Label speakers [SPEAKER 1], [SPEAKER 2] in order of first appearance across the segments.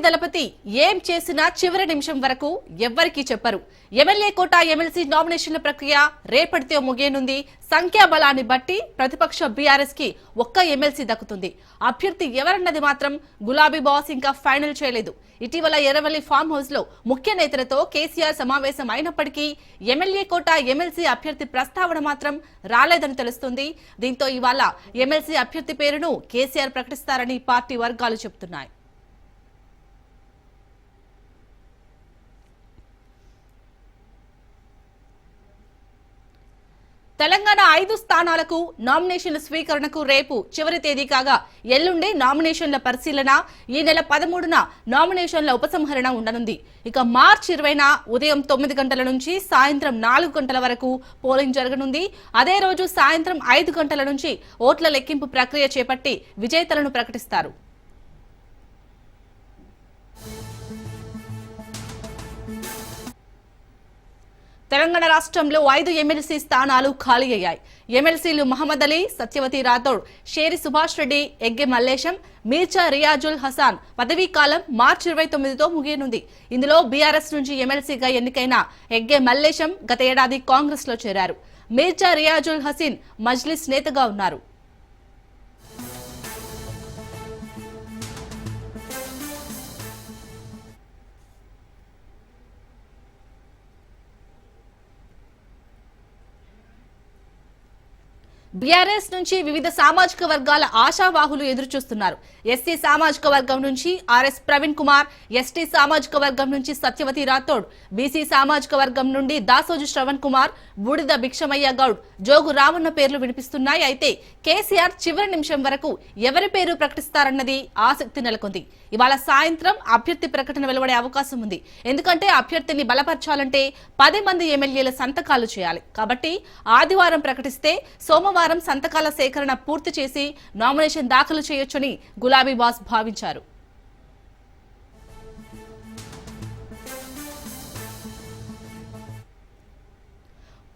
[SPEAKER 1] దళపతి ఏం చేసినా చివరి నిమిషం వరకు ఎవ్వరికీ చెప్పరు. ఎమ్మెల్యే కోట ఎమ్మెల్సీ నామినేషన్ల ప్రక్రియ రేపటితో ముగియనుంది. సంఖ్యాబలాన్ని బట్టి ప్రతిపక్ష బీఆర్ఎస్ కి ఒక్క ఎమ్మెల్సీ దక్కుతుంది. అభ్యర్థి ఎవరన్నది మాత్రం గులాబీ బాస్ ఇంకా ఫైనల్ చేయలేదు. ఇటీవల ఎర్రవల్లి ఫామ్ హౌస్ లో ముఖ్య నేతలతో కేసీఆర్ సమావేశం అయినప్పటికీ ఎమ్మెల్యే కోట ఎమ్మెల్సీ అభ్యర్థి ప్రస్తావన మాత్రం రాలేదని తెలుస్తుంది. దీంతో ఇవాళ ఎమ్మెల్సీ అభ్యర్థి పేరును కేసీఆర్ ప్రకటిస్తారని పార్టీ వర్గాలు చెబుతున్నాయి. తెలంగాణ 5 స్థానాలకు నామినేషన్ల స్వీకరణకు రేపు చివరి తేదీ కాగా ఎల్లుండి నామినేషన్ల పరిశీలన, ఈ నెల 13న నామినేషన్ల ఉపసంహరణ ఉండనుంది. ఇక మార్చి 20న ఉదయం 9 గంటల నుంచి సాయంత్రం 4 గంటల వరకు పోలింగ్ జరగనుంది. అదే రోజు సాయంత్రం 5 గంటల నుంచి ఓట్ల లెక్కింపు ప్రక్రియ చేపట్టి విజేతలను ప్రకటిస్తారు. తెలంగాణ రాష్ట్రంలో 5 ఎమ్మెల్సీ స్థానాలు ఖాళీ అయ్యాయి. ఎమ్మెల్సీలు మహమ్మద్ అలీ, సత్యవతి రాథోడ్, షేరి సుభాష్ రెడ్డి, ఎగ్గే మల్లేశం, మీర్చా రియాజుల్ హసాన్ పదవీ కాలం మార్చి 29తో ముగియనుంది. ఇందులో బీఆర్ఎస్ నుంచి ఎమ్మెల్సీగా ఎన్నికైన ఎగ్గే మల్లేశం గత ఏడాది కాంగ్రెస్ లో చేరారు. మీర్చా రియాజుల్ హసీన్ మజ్లిస్ నేతగా ఉన్నారు. బీఆర్ఎస్ నుంచి వివిధ సామాజిక వర్గాల ఆశావాహులు ఎదురుచూస్తున్నారు. ఎస్సీ సామాజిక వర్గం నుంచి ఆర్ఎస్ ప్రవీణ్ కుమార్, ఎస్టీ సామాజిక వర్గం నుంచి సత్యవతి రాథోడ్, బీసీ సామాజిక వర్గం నుండి దాసోజు శ్రవణ్ కుమార్, బూడిద భిక్షమయ్య గౌడ్, జోగు రామన్న పేర్లు వినిపిస్తున్నాయి. అయితే కేసీఆర్ చివరి నిమిషం వరకు ఎవరి పేరు ప్రకటిస్తారన్నది ఆసక్తి నెలకొంది. ఇవాళ సాయంత్రం అభ్యర్థి ప్రకటన వెలువడే అవకాశం ఉంది. ఎందుకంటే అభ్యర్థిని బలపరచాలంటే 10 మంది ఎమ్మెల్యేల సంతకాలు చేయాలి. కాబట్టి ఆదివారం ప్రకటిస్తే సోమవారం సంతకాల సేకరణ పూర్తి చేసి నామినేషన్ దాఖలు చేయొచ్చని గులాబీ బాస్ భావించారు.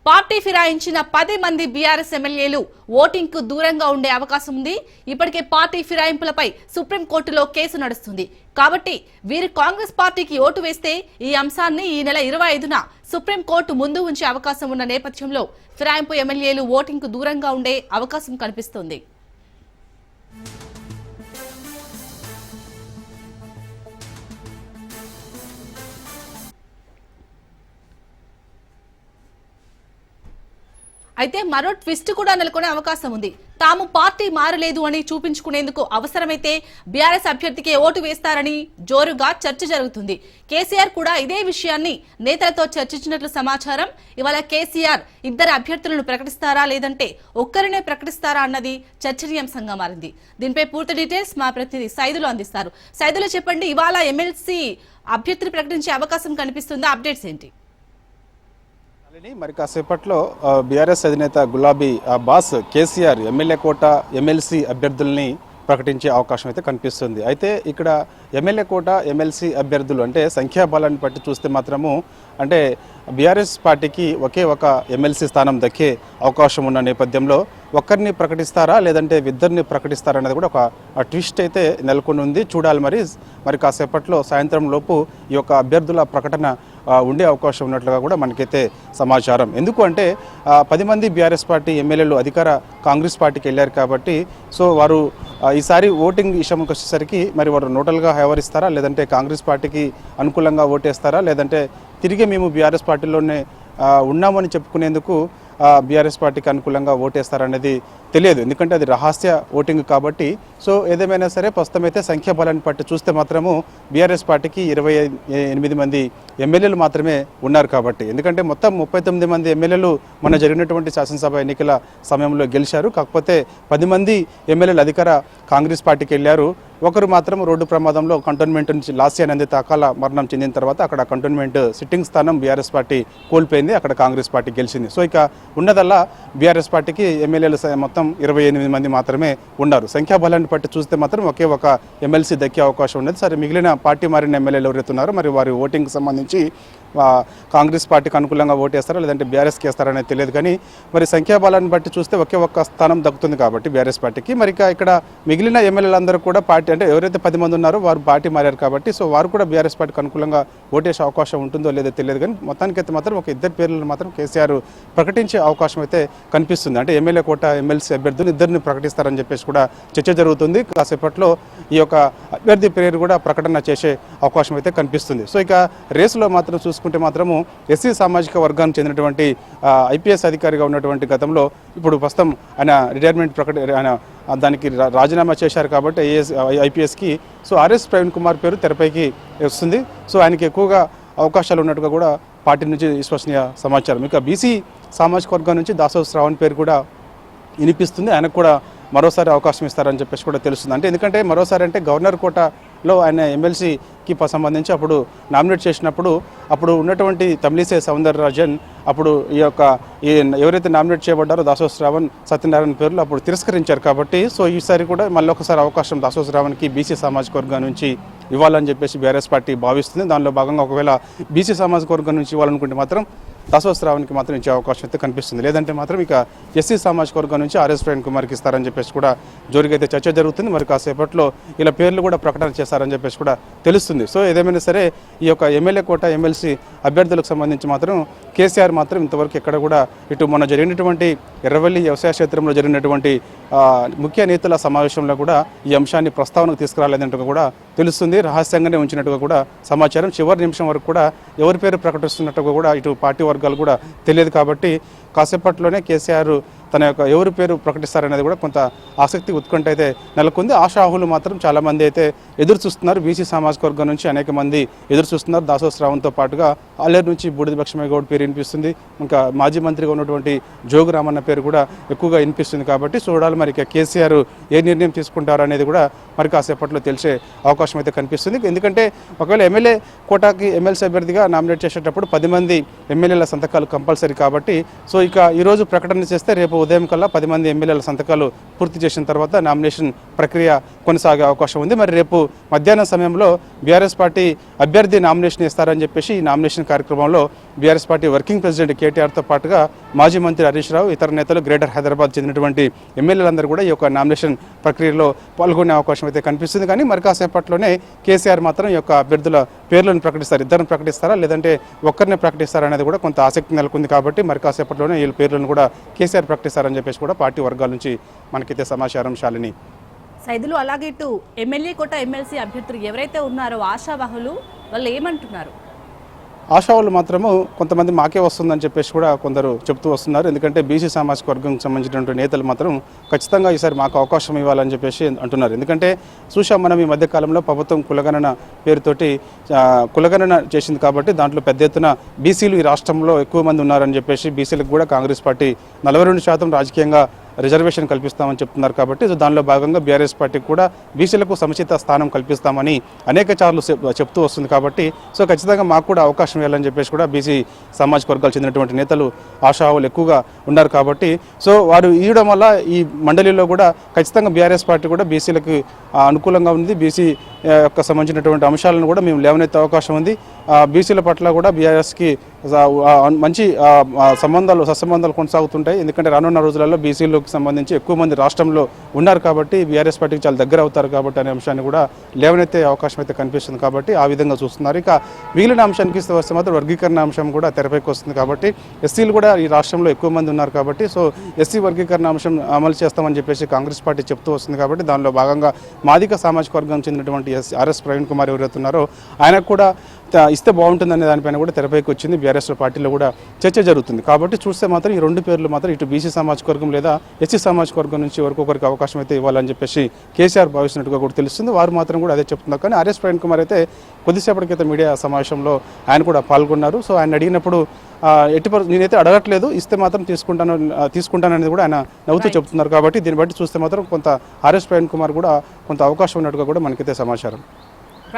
[SPEAKER 1] పార్టీ ఫిరాయించిన 10 మంది బీఆర్ఎస్ ఎమ్మెల్యేలు ఓటింగ్ కు దూరంగా ఉండే అవకాశం ఉంది. ఇప్పటికే పార్టీ ఫిరాయింపులపై సుప్రీంకోర్టులో కేసు నడుస్తుంది. కాబట్టి వీరు కాంగ్రెస్ పార్టీకి ఓటు వేస్తే ఈ అంశాన్ని ఈ నెల 25న సుప్రీంకోర్టు ముందు ఉంచే అవకాశం ఉన్న నేపథ్యంలో ఫిరాయింపు ఎమ్మెల్యేలు ఓటింగ్ కు దూరంగా ఉండే అవకాశం కనిపిస్తోంది. అయితే మరో ట్విస్ట్ కూడా నెలకొనే అవకాశం ఉంది. తాము పార్టీ మారలేదు అని చూపించుకునేందుకు అవసరమైతే బీఆర్ఎస్ అభ్యర్థికే ఓటు వేస్తారని జోరుగా చర్చ జరుగుతుంది. కేసీఆర్ కూడా ఇదే విషయాన్ని నేతలతో చర్చించినట్లు సమాచారం. ఇవాళ కేసీఆర్ 2 అభ్యర్థులను ప్రకటిస్తారా లేదంటే ఒక్కరినే ప్రకటిస్తారా అన్నది చర్చనీయాంశంగా మారింది. దీనిపై పూర్తి డీటెయిల్స్ మా ప్రతినిధి సైదులు అందిస్తారు. సైదులు చెప్పండి, ఇవాళ ఎమ్మెల్సీ అభ్యర్థిని ప్రకటించే అవకాశం కనిపిస్తుందా? అప్డేట్స్ ఏంటి?
[SPEAKER 2] మరి కాసేపట్లో బీఆర్ఎస్ అధినేత గులాబీ బాస్ కేసీఆర్ ఎమ్మెల్యే కోట ఎమ్మెల్సీ అభ్యర్థుల్ని ప్రకటించే అవకాశం అయితే కనిపిస్తుంది. అయితే ఇక్కడ ఎమ్మెల్యే కోట ఎమ్మెల్సీ అభ్యర్థులు అంటే సంఖ్యాబలాన్ని బట్టి చూస్తే మాత్రము అంటే బీఆర్ఎస్ పార్టీకి ఒకే ఒక ఎమ్మెల్సీ స్థానం దక్కే అవకాశం ఉన్న నేపథ్యంలో ఒక్కరిని ప్రకటిస్తారా లేదంటే 2 ప్రకటిస్తారా అనేది కూడా ఒక ట్విస్ట్ అయితే నెలకొని ఉంది. చూడాలి మరి కాసేపట్లో సాయంత్రం లోపు ఈ యొక్క అభ్యర్థుల ప్రకటన ఉండే అవకాశం ఉన్నట్లుగా కూడా మనకైతే సమాచారం. ఎందుకు అంటే 10 మంది బీఆర్ఎస్ పార్టీ ఎమ్మెల్యేలు అధికార కాంగ్రెస్ పార్టీకి వెళ్ళారు కాబట్టి సో వారు ఈసారి ఓటింగ్ విషయంకి వచ్చేసరికి మరి వారు నోటల్గా వ్యవహరిస్తారా లేదంటే కాంగ్రెస్ పార్టీకి అనుకూలంగా ఓటేస్తారా లేదంటే తిరిగి మేము బీఆర్ఎస్ పార్టీలోనే ఉన్నామని చెప్పుకునేందుకు బీఆర్ఎస్ పార్టీకి అనుకూలంగా ఓటేస్తారనేది తెలియదు. ఎందుకంటే అది రహస్య ఓటింగ్ కాబట్టి. సో ఏదేమైనా సరే ప్రస్తుతం అయితే సంఖ్యాబలాన్ని బట్టి చూస్తే మాత్రము బీఆర్ఎస్ పార్టీకి 28 మంది ఎమ్మెల్యేలు మాత్రమే ఉన్నారు కాబట్టి. ఎందుకంటే మొత్తం 39 మంది ఎమ్మెల్యేలు మొన్న జరిగినటువంటి శాసనసభ ఎన్నికల సమయంలో గెలిచారు. కాకపోతే 10 మంది ఎమ్మెల్యేలు అధికార కాంగ్రెస్ పార్టీకి వెళ్ళారు. ఒకరు మాత్రం రోడ్డు ప్రమాదంలో కంటోన్మెంట్ నుంచి లాస్య నందిత అకాల మరణం చెందిన తర్వాత అక్కడ కంటోన్మెంట్ సిట్టింగ్ స్థానం బీఆర్ఎస్ పార్టీ కోల్పోయింది. అక్కడ కాంగ్రెస్ పార్టీ గెలిచింది. సో ఇక ఉన్నదల్లా బీఆర్ఎస్ పార్టీకి ఎమ్మెల్యేలు మొత్తం 28 మంది మాత్రమే ఉన్నారు. సంఖ్యాబలాన్ని బట్టి చూస్తే మాత్రం ఒకే ఒక ఎమ్మెల్సీ దక్కే అవకాశం ఉన్నది. సరే మిగిలిన పార్టీ మారిన ఎమ్మెల్యేలు ఎవరైతే ఉన్నారో మరి వారి ఓటింగ్కి సంబంధించి కాంగ్రెస్ పార్టీకి అనుకూలంగా ఓటేస్తారా లేదంటే బీఆర్ఎస్కి వేస్తారనేది తెలియదు. కానీ మరి సంఖ్యాబలాన్ని బట్టి చూస్తే ఒకే ఒక్క స్థానం దక్కుతుంది కాబట్టి బీఆర్ఎస్ పార్టీకి. మరి ఇక్కడ మిగిలిన ఎమ్మెల్యేలందరూ కూడా పార్టీ అంటే ఎవరైతే 10 మంది ఉన్నారో వారు పార్టీ మారారు కాబట్టి సో వారు కూడా బీఆర్ఎస్ పార్టీకి అనుకూలంగా ఓటేసే అవకాశం ఉంటుందో లేదో తెలియదు. కానీ మొత్తానికైతే మాత్రం ఒక ఇద్దరు పేర్లను మాత్రం కేసీఆర్ ప్రకటించే అవకాశం అయితే కనిపిస్తుంది. అంటే ఎమ్మెల్యే కోట ఎమ్మెల్సీ అభ్యర్థులు ఇద్దరిని ప్రకటిస్తారని చెప్పేసి కూడా చర్చ జరుగుతుంది. కాసేపట్లో ఈ యొక్క అభ్యర్థి పేరు కూడా ప్రకటన చేసే అవకాశం అయితే కనిపిస్తుంది. సో ఇక రేసులో మాత్రం చూసుకుంటే మాత్రము ఎస్సీ సామాజిక వర్గానికి చెందినటువంటి ఐపీఎస్ అధికారిగా ఉన్నటువంటి గతంలో ఇప్పుడు ప్రస్తుతం ఆయన రిటైర్మెంట్ ఆయన దానికి రాజీనామా చేశారు కాబట్టి ఐపీఎస్కి సో ఆర్ఎస్ ప్రవీణ్ కుమార్ పేరు తెరపైకి వస్తుంది. సో ఆయనకి ఎక్కువగా అవకాశాలు ఉన్నట్టుగా కూడా పార్టీ నుంచి విశ్వసనీయ సమాచారం. ఇక బీసీ సామాజిక వర్గం నుంచి దాసోజు శ్రావణ్ పేరు కూడా వినిపిస్తుంది. ఆయనకు కూడా మరోసారి అవకాశం ఇస్తారని చెప్పేసి కూడా తెలుస్తుంది. అంటే ఎందుకంటే మరోసారి అంటే గవర్నర్ కోటలో ఆయన ఎమ్మెల్సీకి సంబంధించి అప్పుడు నామినేట్ చేసినప్పుడు అప్పుడు ఉన్నటువంటి తమిళిసై సౌందరరాజన్ అప్పుడు ఎవరైతే నామినేట్ చేయబడ్డారో దాసోజు శ్రావణ్ సత్యనారాయణ పేర్లు అప్పుడు తిరస్కరించారు కాబట్టి సో ఈసారి కూడా మళ్ళీ ఒకసారి అవకాశం దాసోజు శ్రావణ్కి బీసీ సామాజిక వర్గం నుంచి ఇవ్వాలని చెప్పేసి బీఆర్ఎస్ పార్టీ భావిస్తుంది. దానిలో భాగంగా ఒకవేళ బీసీ సామాజిక వర్గం నుంచి ఇవ్వాలనుకుంటే మాత్రం దాసోజు శ్రావణ్కి మాత్రం ఇచ్చే అవకాశం అయితే కనిపిస్తుంది. లేదంటే మాత్రం ఇక ఎస్సీ సామాజిక వర్గం నుంచి ఆర్ఎస్ ప్రవీణ్ కుమార్కి ఇస్తారని చెప్పేసి కూడా జోరుగైతే చర్చ జరుగుతుంది. మరి కాసేపట్లో ఇలా పేర్లు కూడా ప్రకటన చేస్తారని చెప్పేసి కూడా తెలుస్తుంది. సో ఏదేమైనా సరే ఈ యొక్క ఎమ్మెల్యే కోట ఎమ్మెల్సీ అభ్యర్థులకు సంబంధించి మాత్రం కేసీఆర్ మాత్రం ఇంతవరకు ఎక్కడ కూడా ఇటు మొన్న జరిగినటువంటి ఎర్రవల్లి వ్యవసాయ క్షేత్రంలో జరిగినటువంటి ముఖ్య నేతల సమావేశంలో కూడా ఈ అంశాన్ని ప్రస్తావనకు తీసుకురాలేదంటూ కూడా తెలుస్తుంది. రహస్యంగానే ఉంచినట్టుగా కూడా సమాచారం. చివరి నిమిషం వరకు కూడా ఎవరి పేరు ప్రకటిస్తున్నట్టుగా కూడా ఇటు పార్టీ వర్గాలు కూడా తెలియదు కాబట్టి కాసేపట్లోనే కేసీఆర్ తన యొక్క ఎవరి పేరు ప్రకటిస్తారనేది కూడా కొంత ఆసక్తి ఉత్కంఠ అయితే నెలకొంది. ఆశాహులు మాత్రం చాలామంది అయితే ఎదురు చూస్తున్నారు. బీసీ సామాజిక వర్గం నుంచి అనేక మంది ఎదురు చూస్తున్నారు. దాసోజు శ్రావణ్తో పాటుగా ఆలేరు నుంచి బూడిద లక్ష్మయ్య గౌడ్ పేరు వినిపిస్తుంది. ఇంకా మాజీ మంత్రిగా ఉన్నటువంటి జోగు రామన్న పేరు కూడా ఎక్కువగా వినిపిస్తుంది. కాబట్టి చూడాలి మరి కేసీఆర్ ఏ నిర్ణయం తీసుకుంటారు అనేది కూడా మరి కాసేపట్లో తెలిసే అవకాశం అయితే కనిపిస్తుంది. ఎందుకంటే ఒకవేళ ఎమ్మెల్యే కోటాకి ఎమ్మెల్సీ అభ్యర్థిగా నామినేట్ చేసేటప్పుడు 10 మంది ఎమ్మెల్యేల సంతకాలు కంపల్సరీ కాబట్టి సో ఇక ఈరోజు ప్రకటన చేస్తే రేపు ఉదయం కల్లా 10 మంది ఎమ్మెల్యేల సంతకాలు పూర్తి చేసిన తర్వాత నామినేషన్ ప్రక్రియ కొనసాగే అవకాశం ఉంది. మరి రేపు మధ్యాహ్నం సమయంలో బీఆర్ఎస్ పార్టీ అభ్యర్థి నామినేషన్ ఇస్తారని చెప్పేసి ఈ నామినేషన్ కార్యక్రమంలో బీఆర్ఎస్ పార్టీ వర్కింగ్ ప్రెసిడెంట్ కేటీఆర్తో పాటుగా మాజీ మంత్రి హరీష్ రావు ఇతర నేతలు గ్రేటర్ హైదరాబాద్ చెందినటువంటి ఎమ్మెల్యేలందరూ కూడా ఈ యొక్క నామినేషన్ ప్రక్రియలో పాల్గొనే అవకాశం అయితే కనిపిస్తుంది. కానీ మరి కాసేపట్లోనే కేసీఆర్ మాత్రం ఈ యొక్క అభ్యర్థుల పేర్లను ప్రకటిస్తారు. ఇద్దరిని ప్రకటిస్తారా లేదంటే ఒక్కరిని ప్రకటిస్తారా అనేది కూడా కొంత ఆసక్తి నెలకొంది. కాబట్టి మరి కాసేపట్లోనే వీళ్ళ పేర్లను కూడా కేసీఆర్ ప్రకటిస్తారని చెప్పేసి కూడా పార్టీ వర్గాల నుంచి మనకైతే సమాచారం. శాలిని
[SPEAKER 1] సైదులు అలాగే ఇటు ఎమ్మెల్యే కోట ఎమ్మెల్సీ అభ్యర్థులు ఎవరైతే ఉన్నారో ఆశావాహులు వాళ్ళు ఏమంటున్నారు?
[SPEAKER 2] ఆశావాళ్ళు మాత్రము కొంతమంది మాకే వస్తుందని చెప్పేసి కూడా కొందరు చెప్తూ వస్తున్నారు. ఎందుకంటే బీసీ సామాజిక వర్గంకి సంబంధించినటువంటి నేతలు మాత్రం ఖచ్చితంగా ఈసారి మాకు అవకాశం ఇవ్వాలని చెప్పేసి అంటున్నారు. ఎందుకంటే చూసాం మనం ఈ మధ్యకాలంలో ప్రభుత్వం కులగణన పేరుతోటి కులగణన చేసింది కాబట్టి దాంట్లో పెద్ద ఎత్తున బీసీలు ఈ రాష్ట్రంలో ఎక్కువ మంది ఉన్నారని చెప్పేసి బీసీలకు కూడా కాంగ్రెస్ పార్టీ 42% రాజకీయంగా రిజర్వేషన్ కల్పిస్తామని చెప్తున్నారు. కాబట్టి దానిలో భాగంగా బీఆర్ఎస్ పార్టీకి కూడా బీసీలకు సముచిత స్థానం కల్పిస్తామని అనేక సార్లు చెప్తూ వస్తుంది. కాబట్టి సో ఖచ్చితంగా మాకు కూడా అవకాశం ఇవ్వాలని చెప్పేసి కూడా బీసీ సామాజిక వర్గాలు చెందినటువంటి నేతలు ఆశావాహులు ఎక్కువగా ఉన్నారు. కాబట్టి సో వారు ఇవ్వడం వల్ల ఈ మండలిలో కూడా ఖచ్చితంగా బీఆర్ఎస్ పార్టీ కూడా బీసీలకు అనుకూలంగా ఉంది. బీసీ యొక్క సంబంధించినటువంటి అంశాలను కూడా మేము లేవనెత్తే అవకాశం ఉంది. బీసీల పట్ల కూడా బీఆర్ఎస్కి మంచి సత్సంబంధాలు కొనసాగుతుంటాయి. ఎందుకంటే రానున్న రోజులలో బీసీలకు సంబంధించి ఎక్కువ మంది రాష్ట్రంలో ఉన్నారు కాబట్టి బీఆర్ఎస్ పార్టీకి చాలా దగ్గర అవుతారు కాబట్టి అనే అంశాన్ని కూడా లేవనెత్తే అవకాశం అయితే కనిపిస్తుంది. కాబట్టి ఆ విధంగా చూస్తున్నారు. ఇక మిగిలిన అంశానికి వస్తే మాత్రం వర్గీకరణ అంశం కూడా తెరపైకి వస్తుంది. కాబట్టి ఎస్సీలు కూడా ఈ రాష్ట్రంలో ఎక్కువ మంది ఉన్నారు కాబట్టి సో ఎస్సీ వర్గీకరణ అంశం అమలు చేస్తామని చెప్పేసి కాంగ్రెస్ పార్టీ చెప్తూ వస్తుంది. కాబట్టి దానిలో భాగంగా మాదిక సామాజిక వర్గం చెందినటువంటి ఆర్ఎస్ ప్రవీణ్ కుమార్ ఎవరైతే ఉన్నారో ఆయనకు కూడా ఇస్తే బాగుంటుందనే దానిపైన కూడా తెరపైకి వచ్చింది. బీఆర్ఎస్ పార్టీలో కూడా చర్చ జరుగుతుంది. కాబట్టి చూస్తే మాత్రం ఈ రెండు పేర్లు మాత్రం ఇటు బీసీ సామాజిక వర్గం లేదా ఎస్సీ సామాజిక వర్గం నుంచి ఒకరికి అవకాశం అయితే ఇవ్వాలని చెప్పేసి కేసీఆర్ భావిస్తున్నట్టుగా కూడా తెలుస్తుంది. వారు మాత్రం కూడా అదే చెప్తున్నారు. కానీ ఆర్ఎస్ ప్రవీణ్ కుమార్ అయితే కొద్దిసేపటి క్రితం మీడియా సమావేశంలో ఆయన కూడా పాల్గొన్నారు. సో ఆయన అడిగినప్పుడు నేనైతే అడగట్లేదు, ఇస్తే మాత్రం తీసుకుంటాననేది కూడా ఆయన నవ్వుతూ చెప్తున్నారు. కాబట్టి దీన్ని బట్టి చూస్తే మాత్రం కొంత ఆర్ఎస్ ప్రవీణ్ కుమార్ కూడా కొంత అవకాశం ఉన్నట్టుగా కూడా మనకైతే సమాచారం.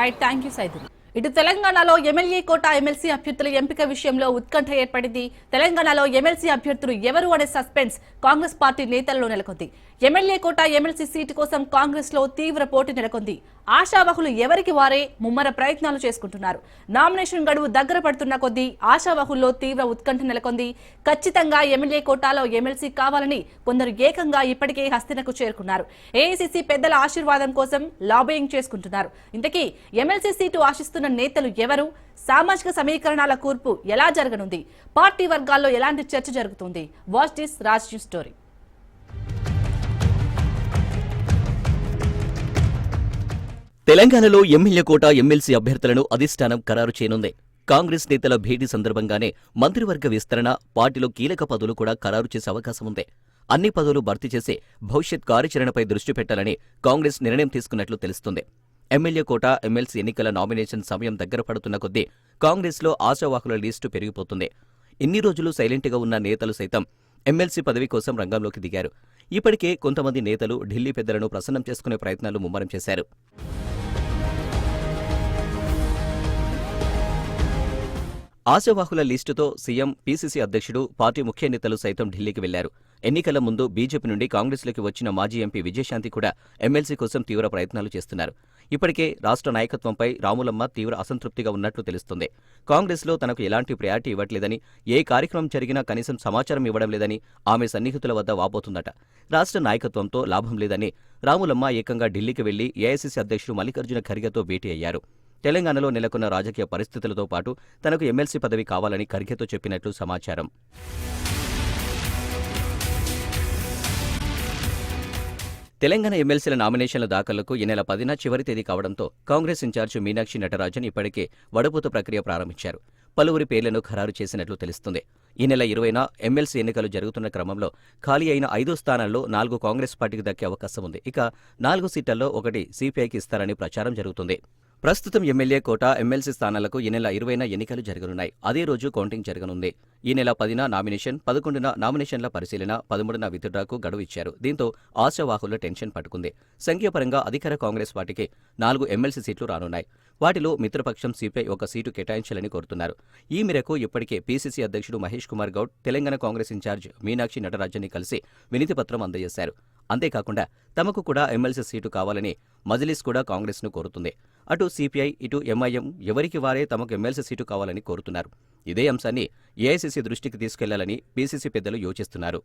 [SPEAKER 1] Right, thank you Saidul. ఇటు తెలంగాణలో ఎమ్మెల్యే కోట ఎమ్మెల్సీ అభ్యర్థుల ఎంపిక విషయంలో ఉత్కంఠ ఏర్పడింది. తెలంగాణలో ఎమ్మెల్సీ అభ్యర్థులు ఎవరు అనే సస్పెన్స్ కాంగ్రెస్ పార్టీ నేతల్లో నెలకొంది. ఎమ్మెల్యే కోట ఎమ్మెల్సీ సీటు కోసం కాంగ్రెస్ లో తీవ్ర పోటీ నెలకొంది. ఆశావహులు ఎవరికి వారే ముమ్మర ప్రయత్నాలు చేసుకుంటున్నారు. నామినేషన్ గడువు దగ్గర పడుతున్న కొద్దీ ఆశావహుల్లో తీవ్ర ఉత్కంఠ నెలకొంది. ఖచ్చితంగా ఎమ్మెల్యే కోటాలో ఎమ్మెల్సీ కావాలని కొందరు ఏకంగా ఇప్పటికే హస్తినకు చేరుకున్నారు. ఏఐసీసీ పెద్దల ఆశీర్వాదం కోసం లాబియింగ్ చేసుకుంటున్నారు. ఇంతకీ ఎమ్మెల్సీ సీటు ఆశిస్తున్న నేతలు ఎవరు? సామాజిక సమీకరణాల కూర్పు ఎలా జరగనుంది? పార్టీ వర్గాల్లో ఎలాంటి చర్చ జరుగుతుంది? Watch this Raj news story.
[SPEAKER 3] తెలంగాణలో ఎమ్మెల్యే కోట ఎమ్మెల్సీ అభ్యర్థులను అధిష్టానం ఖరారు చేయనుంది. కాంగ్రెస్ నేతల భేటీ సందర్భంగానే మంత్రివర్గ విస్తరణ, పార్టీలో కీలక పదవులు కూడా ఖరారు చేసే అవకాశం ఉంది. అన్ని పదవులు భర్తీ చేసి భవిష్యత్ కార్యాచరణపై దృష్టి పెట్టాలని కాంగ్రెస్ నిర్ణయం తీసుకున్నట్లు తెలుస్తుంది. ఎమ్మెల్యే కోట ఎమ్మెల్సీ ఎన్నికల నామినేషన్ సమయం దగ్గర పడుతున్న కొద్దీ కాంగ్రెస్లో ఆశావాహుల లిస్టు పెరిగిపోతుంది. ఇన్ని రోజులు సైలెంట్గా ఉన్న నేతలు సైతం ఎమ్మెల్సీ పదవి కోసం రంగంలోకి దిగారు. ఇప్పటికే కొంతమంది నేతలు ఢిల్లీ పెద్దలను ప్రసన్నం చేసుకునే ప్రయత్నాలు ముమ్మరం చేశారు. ఆశావాహుల లిస్టుతో సీఎం, పీసీసీ అధ్యక్షుడు, పార్టీ ముఖ్య నేతలు సైతం ఢిల్లీకి వెళ్లారు. ఎన్నికల ముందు బీజేపీ నుండి కాంగ్రెస్లోకి వచ్చిన మాజీ ఎంపీ విజయశాంతి కూడా ఎమ్మెల్సీ కోసం తీవ్ర ప్రయత్నాలు చేస్తున్నారు. ఇప్పటికే రాష్ట్ర నాయకత్వంపై రాములమ్మ తీవ్ర అసంతృప్తిగా ఉన్నట్లు తెలుస్తుంది. కాంగ్రెస్లో తనకు ఎలాంటి ప్రయారిటీ ఇవ్వట్లేదని, ఏ కార్యక్రమం జరిగినా కనీసం సమాచారం ఇవ్వడం లేదని ఆమె సన్నిహితుల వద్ద వాపోతుందట. రాష్ట్ర నాయకత్వంతో లాభం లేదని రాములమ్మ ఏకంగా ఢిల్లీకి వెళ్లి ఏఐసీసీ అధ్యక్షుడు మల్లికార్జున ఖర్గేతో భేటీ అయ్యారు. తెలంగాణలో నెలకొన్న రాజకీయ పరిస్థితులతో పాటు తనకు ఎమ్మెల్సీ పదవి కావాలని ఖర్గేతో చెప్పినట్లు సమాచారం. తెలంగాణ ఎమ్మెల్సీల నామినేషన్ల దాఖలకు ఈ నెల 10న చివరి తేదీ కావడంతో కాంగ్రెస్ ఇన్ఛార్జి మీనాక్షి నటరాజన్ ఇప్పటికే వడపోత ప్రక్రియ ప్రారంభించారు. పలువురి పేర్లను ఖరారు చేసినట్లు తెలుస్తుంది. ఈ నెల 20న ఎమ్మెల్సీ ఎన్నికలు జరుగుతున్న క్రమంలో ఖాళీ అయిన 5 స్థానాల్లో 4 కాంగ్రెస్ పార్టీకి దక్కే అవకాశం ఉంది. ఇక 4 సీట్లలో 1 సిపిఐకి ఇస్తారని ప్రచారం జరుగుతుంది. ప్రస్తుతం ఎమ్మెల్యే కోట ఎమ్మెల్సీ స్థానాలకు ఈ నెల 20న ఎన్నికలు జరగనున్నాయి. అదే రోజు కౌంటింగ్ జరగనుంది. ఈ నెల 10న నామినేషన్, 11న నామినేషన్ల పరిశీలన, 13న విత్డ్రాకు గడువు ఇచ్చారు. దీంతో ఆశావాహుల టెన్షన్ పట్టుకుంది. సంఖ్యాపరంగా అధికార కాంగ్రెస్ పార్టీకి 4 ఎమ్మెల్సీ సీట్లు రానున్నాయి. వాటిలో మిత్రపక్షం సిపిఐ 1 సీటు కేటాయించాలని కోరుతున్నారు. ఈ మేరకు ఇప్పటికే పీసీసీ అధ్యక్షుడు మహేష్ కుమార్ గౌడ్ తెలంగాణ కాంగ్రెస్ ఇన్ఛార్జ్ మీనాక్షి నటరాజన్ని కలిసి వినతిపత్రం అందజేశారు. అంతేకాకుండా తమకు కూడా ఎమ్మెల్సీ సీటు కావాలని మజ్లిస్ కూడా కాంగ్రెస్ను కోరుతుంది. అటు సిపిఐ, ఇటు ఎంఐఎం ఎవరికి వారే తమకు ఎమ్మెల్సీ సీటు కావాలని కోరుతున్నారు. ఇదే అంశాన్ని ఏఐసీసీ దృష్టికి తీసుకెళ్లాలని పీసీసీ పెద్దలు యోచిస్తున్నారు.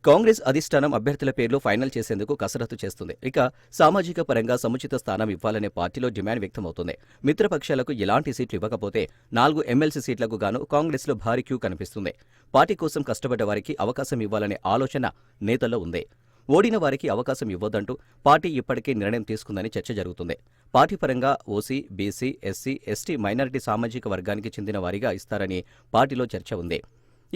[SPEAKER 3] కాంగ్రెస్ అధిష్టానం అభ్యర్థుల పేర్లు ఫైనల్ చేసేందుకు కసరత్తు చేస్తుంది. ఇక సామాజిక పరంగా సముచిత స్థానం ఇవ్వాలనే పార్టీలో డిమాండ్ వ్యక్తమవుతుంది. మిత్రపక్షాలకు ఎలాంటి సీట్లు ఇవ్వకపోతే 4 ఎమ్మెల్సీ సీట్లకు గాను కాంగ్రెస్లో భారీ క్యూ కనిపిస్తుంది. పార్టీ కోసం కష్టపడ్డ వారికి అవకాశం ఇవ్వాలనే ఆలోచన నేతల్లో ఉంది. ఓడిన వారికి అవకాశం ఇవ్వొద్దంటూ పార్టీ ఇప్పటికే నిర్ణయం తీసుకుందని చర్చ జరుగుతుంది. పార్టీ పరంగా OC, BC, SC, ST, minority సామాజిక వర్గానికి చెందిన వారిగా ఇస్తారని పార్టీలో చర్చ ఉంది.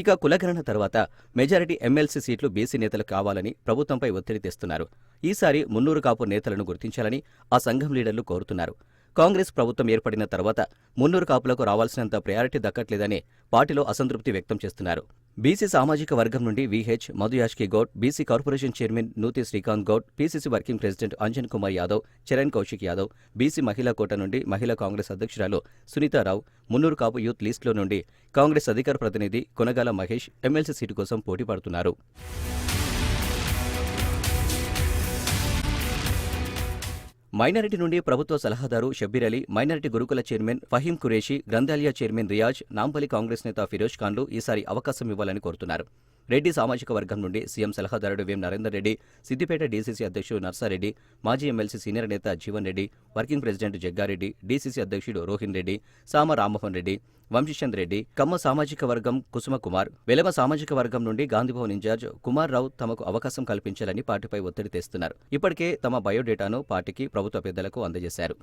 [SPEAKER 3] ఇక కులగణన తర్వాత మెజారిటీ ఎమ్మెల్సీ సీట్లు బీసీ నేతలు కావాలని ప్రభుత్వంపై ఒత్తిడి తెస్తున్నారు. ఈసారి మున్నూరు కాపు నేతలను గుర్తించాలని ఆ సంఘం లీడర్లు కోరుతున్నారు. కాంగ్రెస్ ప్రభుత్వం ఏర్పడిన తర్వాత మున్నూరు కాపులకు రావాల్సినంత ప్రయారిటీ దక్కట్లేదని పార్టీలో అసంతృప్తి వ్యక్తం చేస్తున్నారు. బీసీ సామాజిక వర్గం నుండి VH Madhu Yashki Goud, BC corporation chairman నూతి Srikanth Goud, PCC working president Anjan Kumar Yadav, Charan Kaushik Yadav, BC మహిళా కోట నుండి మహిళా కాంగ్రెస్ అధ్యక్షురాలు సునీతారావు, మున్నూరు కాపు యూత్ లిస్టులో నుండి కాంగ్రెస్ అధికార ప్రతినిధి కొనగాల మహేష్ ఎమ్మెల్సీ సీటు కోసం పోటీ పడుతున్నారు. మైనారిటీ నుండి ప్రభుత్వ సలహాదారు షబ్బీర్ అలీ, మైనారిటీ గురుకుల చైర్మన్ ఫహీం ఖురేషీ, గ్రంథాలయ చైర్మన్ రియాజ్, నాంపల్లి కాంగ్రెస్ నేత ఫిరోజ్ ఖాన్లు ఈసారి అవకాశం ఇవ్వాలని కోరుతున్నారు. రెడ్డి సామాజిక వర్గం నుండి సీఎం సలహాదారుడు వేం నరేందర్ రెడ్డి, సిద్దిపేట డీసీసీ అధ్యక్షుడు నర్సారెడ్డి, మాజీ ఎమ్మెల్సీ సీనియర్ నేత Jeevan Reddy, working president Jaggareddy, DCC అధ్యక్షుడు రోహిన్ రెడ్డి, సామ రామ్మోహన్ రెడ్డి, వంశీచంద్ రెడ్డి, కమ్మ సామాజిక వర్గం కుసుమ కుమార్, వెలమ సామాజిక వర్గం నుండి గాంధీభవన్ ఇన్ఛార్జ్ కుమార్ రావు తమకు అవకాశం కల్పించాలని పార్టీపై ఒత్తిడి తెస్తున్నారు. ఇప్పటికే తమ బయోడేటాను పార్టీకి, ప్రభుత్వ పెద్దలకు అందజేశారు.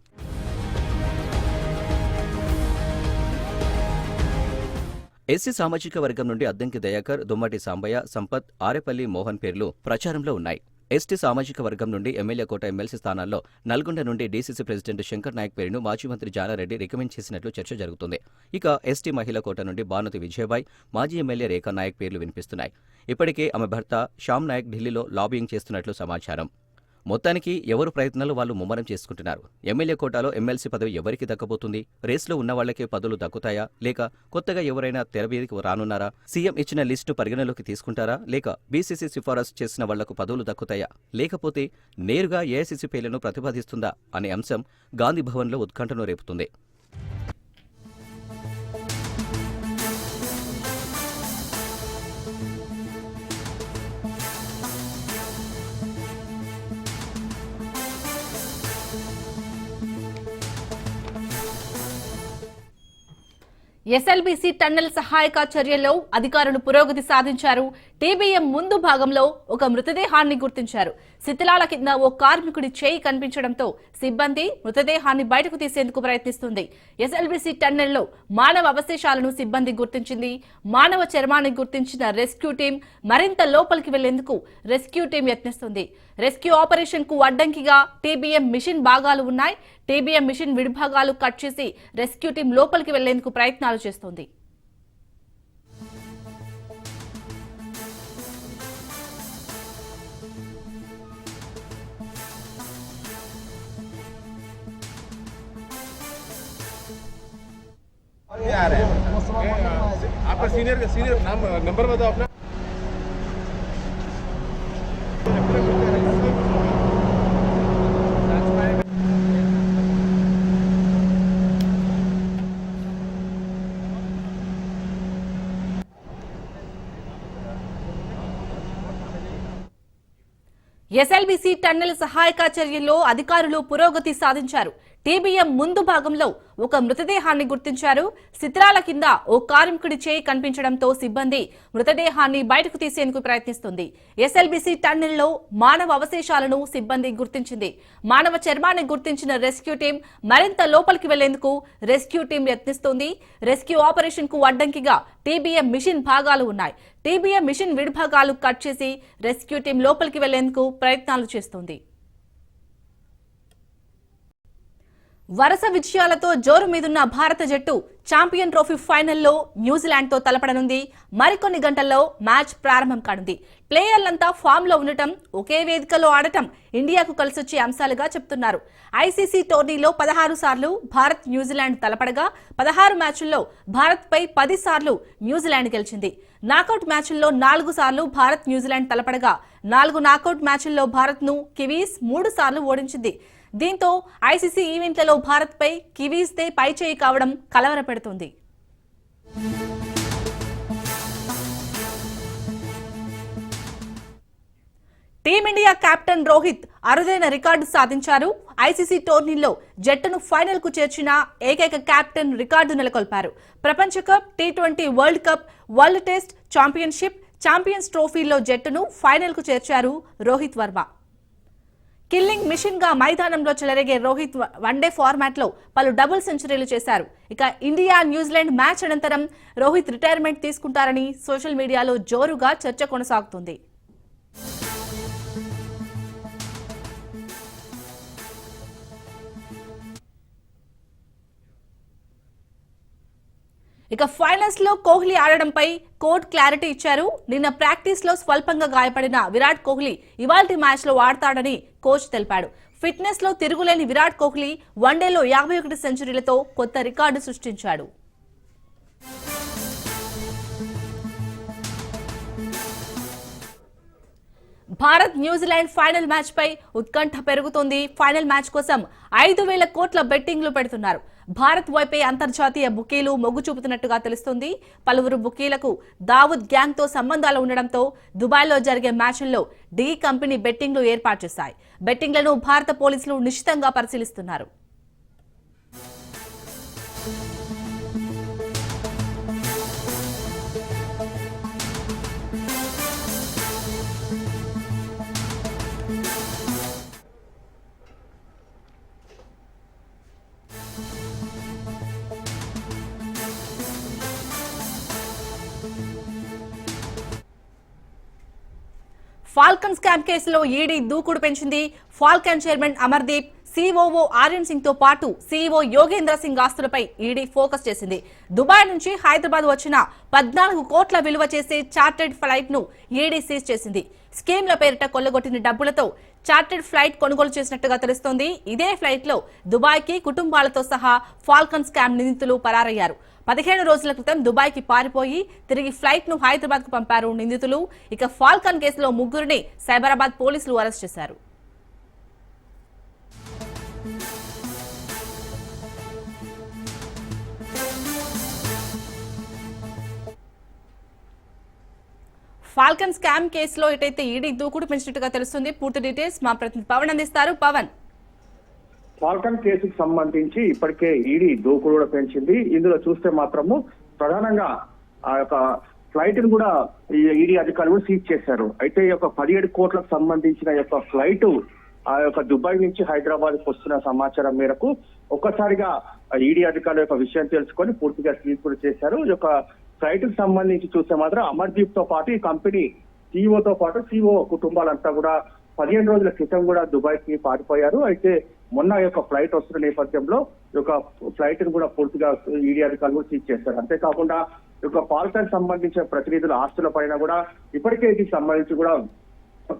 [SPEAKER 3] ఎస్సీ సామాజిక వర్గం నుండి అద్దంకి దయాకర్, దుమ్మటి సాంబయ్య, సంపత్, ఆరేపల్లి మోహన్ పేర్లు ప్రచారంలో ఉన్నాయి. ఎస్టీ సామాజిక వర్గం నుండి ఎమ్మెల్యే కోట ఎమ్మెల్సీ స్థానాల్లో నల్గొండ నుండి డీసీసీ ప్రెసిడెంట్ శంకర్ నాయక్ పేరును మాజీ మంత్రి జానారెడ్డి రికమెండ్ చేసినట్లు చర్చ జరుగుతుంది. ఇక ఎస్టీ మహిళా కోట నుండి భానుతి విజయబాయ్, మాజీ ఎమ్మెల్యే రేఖా నాయక్ పేర్లు వినిపిస్తున్నాయి. ఇప్పటికే ఆమె భర్త శ్యామ్ నాయక్ ఢిల్లీలో లాబియింగ్ చేస్తున్నట్లు సమాచారం. మొత్తానికి ఎవరు ప్రయత్నాలు వాళ్ళు ముమ్మరం చేసుకుంటున్నారు. ఎమ్మెల్యే కోటాలో ఎమ్మెల్సీ పదవి ఎవరికి దక్కబోతుంది? రేసులో ఉన్న వాళ్లకే పదవులు దక్కుతాయా, లేక కొత్తగా ఎవరైనా తెరవేదికి రానున్నారా? సీఎం ఇచ్చిన లిస్టు పరిగణలోకి తీసుకుంటారా, లేక బీసీసీ సిఫారసు చేసిన వాళ్లకు పదవులు దక్కుతాయా, లేకపోతే నేరుగా ఏఐసీసీ పేర్లను ప్రతిపాదిస్తుందా అనే అంశం గాంధీ భవన్లో ఉత్కంఠను రేపుతుంది.
[SPEAKER 1] ఎస్ఎల్బీసీ టన్నెల్ సహాయక చర్యల్లో అధికారులు పురోగతి సాధించారు. టీబీఎం ముందు భాగంలో ఒక మృతదేహాన్ని గుర్తించారు. శిథిలాల కింద ఓ కార్మికుడి చేయి కనిపించడంతో సిబ్బంది మృతదేహాన్ని బయటకు తీసేందుకు ప్రయత్నిస్తుంది. ఎస్ఎల్బీసీ టన్నెల్లో మానవ అవశేషాలను సిబ్బంది గుర్తించింది. మానవ చర్మాన్ని గుర్తించిన రెస్క్యూ టీం మరింత లోపలికి వెళ్లేందుకు రెస్క్యూ టీం యత్నిస్తుంది. రెస్క్యూ ఆపరేషన్ కు అడ్డంకిగా టీబీఎం మిషన్ భాగాలు ఉన్నాయి. టీబీఎం మిషన్ విడిభాగాలు కట్ చేసి రెస్క్యూ టీం లోపలికి వెళ్లేందుకు ప్రయత్నాలు చేస్తోంది.
[SPEAKER 4] आपका सीनियर नाम नंबर बताओ अपना।
[SPEAKER 1] ఎస్ఎల్బీసీ టన్నెల్ సహాయక చర్యల్లో అధికారులు పురోగతి సాధించారు. టీబీఎం ముందు భాగంలో ఒక మృతదేహాన్ని గుర్తించారు. శిథిలాల కింద ఓ కార్మికుడి చేయి కనిపించడంతో సిబ్బంది మృతదేహాన్ని బయటకు తీసేందుకు ప్రయత్నిస్తుంది. ఎస్ఎల్బీసీ టన్నెల్లో మానవ అవశేషాలను సిబ్బంది గుర్తించింది. మానవ చర్మాన్ని గుర్తించిన రెస్క్యూ టీం మరింత లోపలికి వెళ్లేందుకు రెస్క్యూ టీం యత్నిస్తోంది. రెస్క్యూ ఆపరేషన్ కు అడ్డంకిగా టీబీఎం మిషన్ భాగాలు ఉన్నాయి. టీబీఎం మిషన్ విడిభాగాలు కట్ చేసి రెస్క్యూ టీం లోపలికి వెళ్లేందుకు ప్రయత్నాలు చేస్తోంది. వరుస విజయాలతో జోరు మీదున్న భారత జట్టు ఛాంపియన్ ట్రోఫీ ఫైనల్లో న్యూజిలాండ్తో తలపడనుంది. మరికొన్ని గంటల్లో మ్యాచ్ ప్రారంభం కానుంది. ప్లేయర్లంతా ఫామ్ లో ఉండటం, ఒకే వేదికలో ఆడటం ఇండియాకు కలిసొచ్చే అంశాలుగా చెప్తున్నారు. ఐసీసీ టోర్నీలో 16 సార్లు భారత్ న్యూజిలాండ్ తలపడగా 16 మ్యాచ్ల్లో భారత్ పై 10 సార్లు న్యూజిలాండ్ గెలిచింది. నాకౌట్ మ్యాచ్ల్లో 4 సార్లు భారత్ న్యూజిలాండ్ తలపడగా 4 నాకౌట్ మ్యాచ్ల్లో భారత్ ను కివీస్ 3 సార్లు ఓడించింది. దీంతో ఐసీసీ ఈవెంట్లలో భారత్ పై కివీస్ దే పైచేయి కావడం కలవరపెడుతుంది. టీమిండియా కెప్టెన్ రోహిత్ అరుదైన రికార్డు సాధించారు. ఐసీసీ టోర్నీలో జట్టును ఫైనల్ కు చేర్చిన ఏకైక కెప్టెన్ రికార్డు నెలకొల్పారు. ప్రపంచ cup, T20 world cup, world test championship, champions ట్రోఫీలో జట్టును ఫైనల్ కు చేర్చారు రోహిత్ వర్మ. కిల్లింగ్ మిషన్ గా మైదానంలో చెలరేగే రోహిత్ వన్డే ఫార్మాట్ లో పలు డబుల్ సెంచరీలు చేశారు. ఇక ఇండియా న్యూజిలాండ్ మ్యాచ్ అనంతరం రోహిత్ రిటైర్మెంట్ తీసుకుంటారని సోషల్ మీడియాలో జోరుగా చర్చ కొనసాగుతుంది. ఇక ఫైనల్స్ లో కోహ్లీ ఆడడంపై కోర్టు క్లారిటీ ఇచ్చారు. నిన్న ప్రాక్టీస్ లో స్వల్పంగా గాయపడిన విరాట్ కోహ్లీ ఇవాల్టి మ్యాచ్ లో ఆడతాడని కోచ్ తెలిపాడు. ఫిట్నెస్ లో తిరుగులేని విరాట్ కోహ్లీ వన్డేలో 51 సెంచరీలతో కొత్త రికార్డు సృష్టించాడు. భారత్ న్యూజిలాండ్ ఫైనల్ మ్యాచ్ పై ఉత్కంఠ పెరుగుతోంది. ఫైనల్ మ్యాచ్ కోసం 5,000 కోట్ల బెట్టింగ్లు పెడుతున్నారు. భారత్ వైపే అంతర్జాతీయ బుకీలు మొగ్గు చూపుతున్నట్టుగా తెలుస్తోంది. పలువురు బుకీలకు దావూద్ గ్యాంగ్ తో సంబంధాలు ఉండడంతో దుబాయ్లో జరిగే మ్యాచ్ల్లో డి కంపెనీ బెట్టింగ్లు ఏర్పాటు చేశాయి. బెట్టింగ్లను భారత పోలీసులు నిశితంగా పరిశీలిస్తున్నారు. ఫాల్కన్ స్కామ్ కేసులో ఈడీ దూకుడు పెంచింది. Falcon chairman Amardeep, COO Aryan Singh తో పాటు సీఈఓ యోగేంద్ర సింగ్ ఆస్తులపై ఈడీ ఫోకస్ చేసింది. దుబాయ్ నుంచి హైదరాబాద్ వచ్చిన 14 కోట్ల విలువ చేసే చార్టెడ్ ఫ్లైట్ ను ఈడీ సీజ్ చేసింది. స్కీమ్ల పేరిట కొల్లగొట్టిన డబ్బులతో చార్టెడ్ ఫ్లైట్ కొనుగోలు చేసినట్టుగా తెలుస్తోంది. ఇదే ఫ్లైట్ లో దుబాయ్కి కుటుంబాలతో సహా ఫాల్కన్ స్కామ్ నిందితులు పరారయ్యారు. 15 రోజుల క్రితం దుబాయ్కి పారిపోయి తిరిగి ఫ్లైట్ ను హైదరాబాద్ కు పంపారు నిందితులు. ఇక ఫాల్కన్ కేసులో ముగ్గురిని సైబరాబాద్ పోలీసులు అరెస్ట్ చేశారు. ఫాల్కన్ స్కామ్ కేసులో ఎటైతే ఈడీ దూకుడు పెంచినట్టుగా తెలుస్తుంది. పూర్తి డీటెయిల్స్ మా ప్రతినిధి పవన్ అందిస్తారు. పవన్,
[SPEAKER 5] ఫాల్కన్ కేసుకు సంబంధించి ఇప్పటికే ఈడీ దూకుడు కూడా పెంచింది. ఇందులో చూస్తే మాత్రము ప్రధానంగా ఆ యొక్క ఫ్లైట్ ను కూడా ఈడీ అధికారులు కూడా సీజ్ చేశారు. అయితే ఈ యొక్క 17 కోట్లకు సంబంధించిన యొక్క ఫ్లైట్ ఆ యొక్క దుబాయ్ నుంచి హైదరాబాద్ కు వస్తున్న సమాచారం మేరకు ఒక్కసారిగా ఈడీ అధికారుల యొక్క విషయం తెలుసుకొని పూర్తిగా సీజ్ కూడా చేశారు. ఈ యొక్క ఫ్లైట్ కు సంబంధించి చూస్తే మాత్రం అమర్దీప్ తో పాటు ఈ కంపెనీ సీఈఓతో పాటు సీఈఓ కుటుంబాలంతా కూడా 15 రోజుల క్రితం కూడా దుబాయ్ కి పారిపోయారు. అయితే మొన్న యొక్క ఫ్లైట్ వస్తున్న నేపథ్యంలో ఈ యొక్క ఫ్లైట్ ను కూడా పూర్తిగా ఈడీ అధికారులు కూడా సీజ్ చేశారు. అంతేకాకుండా ఈ యొక్క ఫాల్కన్ సంబంధించిన ప్రతినిధుల ఆస్తుల పైన కూడా ఇప్పటికే దీనికి సంబంధించి కూడా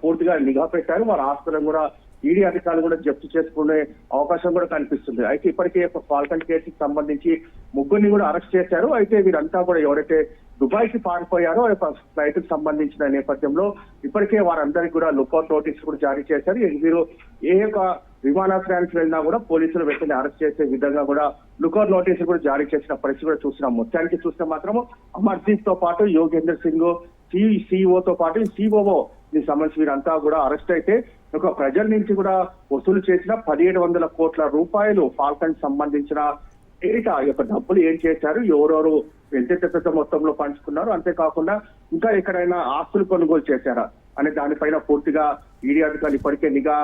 [SPEAKER 5] పూర్తిగా నిఘా పెట్టారు. వారి ఆస్తులను కూడా ఈడీ అధికారులు కూడా జప్తు చేసుకునే అవకాశం కూడా కనిపిస్తుంది. అయితే ఇప్పటికే ఫాల్కన్ కేసుకి సంబంధించి ముగ్గురిని కూడా అరెస్ట్ చేశారు. అయితే వీరంతా కూడా ఎవరైతే దుబాయ్ కి పారిపోయారో ఫ్లైట్ కి సంబంధించిన నేపథ్యంలో ఇప్పటికే వారందరికీ కూడా లుకౌట్ నోటీస్ కూడా జారీ చేశారు. వీరు ఏ యొక్క విమానాశ్రయానికి వెళ్ళినా కూడా పోలీసులు వెంటనే అరెస్ట్ చేసే విధంగా కూడా లుకౌట్ నోటీసులు కూడా జారీ చేసిన పరిస్థితి కూడా చూస్తున్నాం. మొత్తానికి చూస్తే మాత్రం అమర్దీప్ తో పాటు యోగేందర్ సింగ్ సిఇఓతో పాటు సిఓఓ దీనికి సంబంధించి వీరంతా కూడా అరెస్ట్ అయితే ఒక ప్రజల నుంచి కూడా వసూలు చేసిన 1700 కోట్ల రూపాయలు ఫాల్కన్ సంబంధించిన ఏటా యొక్క డబ్బులు ఏం చేశారు, ఎవరెవరు ఎంత పెద్ద మొత్తంలో పంచుకున్నారు, అంతేకాకుండా ఇంకా ఎక్కడైనా ఆస్తులు కొనుగోలు చేశారా అనే దానిపైన పూర్తిగా ఈడీ అధికారులు ఇప్పటికే నిఘా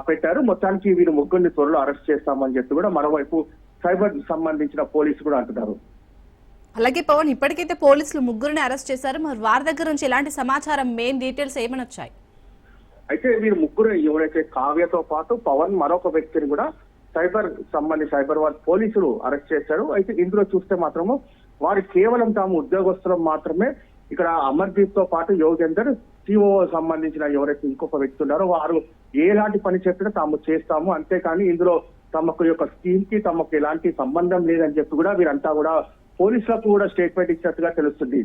[SPEAKER 5] పెట్టారు. మొత్తానికి వీరు ముగ్గురిని త్వరలో అరెస్ట్ చేస్తామని చెప్పి కూడా మరోవైపు సైబర్ సంబంధించిన పోలీసులు కూడా అంటున్నారు.
[SPEAKER 1] అలాగే పవన్, ఇప్పటికైతే పోలీసులు ముగ్గురిని అరెస్ట్ చేశారు. మరి వారి దగ్గర నుంచి ఎలాంటి సమాచారం, మెయిన్ డీటెయిల్స్ ఏమని వచ్చాయి?
[SPEAKER 5] అయితే వీరు ముగ్గురు ఎవరైతే కావ్యతో పాటు పవన్ మరొక వ్యక్తిని కూడా సైబరాబాద్ పోలీసులు అరెస్ట్ చేశారు. అయితే ఇందులో చూస్తే మాత్రము వారు కేవలం తాము ఉద్యోగస్తులం మాత్రమే ఇక్కడ అమర్దీప్ తో పాటు యోగేందర్ సిఓ సంబంధించిన ఎవరైతే ఇంకొక వ్యక్తి ఉన్నారో వారు ఎలాంటి పని చెప్పినా తాము చేస్తాము, అంతేకాని ఇందులో తమకు యొక్క స్కీమ్ కి తమకు ఎలాంటి సంబంధం లేదని చెప్పి కూడా వీరంతా కూడా పోలీసులకు కూడా స్టేట్మెంట్ ఇచ్చినట్టుగా తెలుస్తుంది.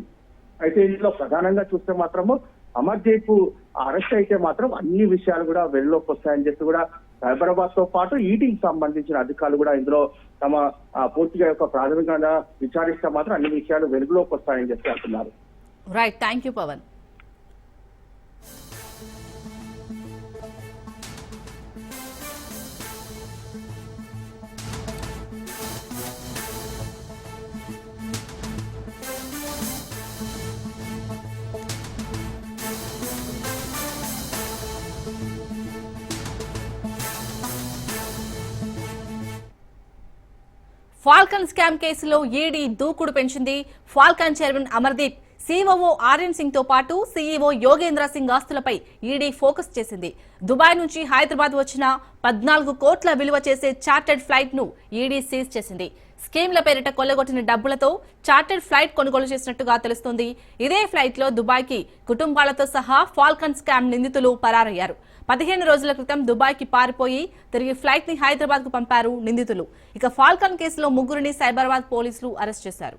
[SPEAKER 5] అయితే ఇందులో ప్రధానంగా చూస్తే మాత్రము అమర్దీప్ అరెస్ట్ అయితే మాత్రం అన్ని విషయాలు కూడా వెలుగులోకి వస్తాయని చెప్పి కూడా సైబరాబాద్ తో పాటు ఈడీకి సంబంధించిన అధికారులు కూడా ఇందులో తమ పూర్తిగా యొక్క ప్రాథమికంగా విచారిస్తే మాత్రం అన్ని విషయాలు వెలుగులోకి వస్తాయని చెప్పి అంటున్నారు.
[SPEAKER 1] Right, thank you Pavan. Falcon scam కేసులో ఈడీ దూకుడు పెంచింది. Falcon chairman Amardeep, COO Aryan Singh తో పాటు సీఈఓ యోగేంద్ర సింగ్ ఆస్తులపై ఈడీ ఫోకస్ చేసింది. దుబాయ్ నుంచి హైదరాబాద్ వచ్చిన 14 కోట్ల విలువ చేసే చార్టెడ్ ఫ్లైట్ ను ఈడీ సీజ్ చేసింది. స్కీమ్ల పేరిట కొల్లగొట్టిన డబ్బులతో చార్టెడ్ ఫ్లైట్ కొనుగోలు చేసినట్టుగా తెలుస్తోంది. ఇదే ఫ్లైట్ లో దుబాయ్కి కుటుంబాలతో సహా ఫాల్కన్ స్కామ్ నిందితులు పరారయ్యారు. 15 రోజుల క్రితం దుబాయ్కి పారిపోయి తిరిగి ఫ్లైట్ ని హైదరాబాద్ కు పంపారు నిందితులు. ఇక ఫాల్కన్ కేసులో ముగ్గురిని సైబరాబాద్ పోలీసులు అరెస్ట్ చేశారు.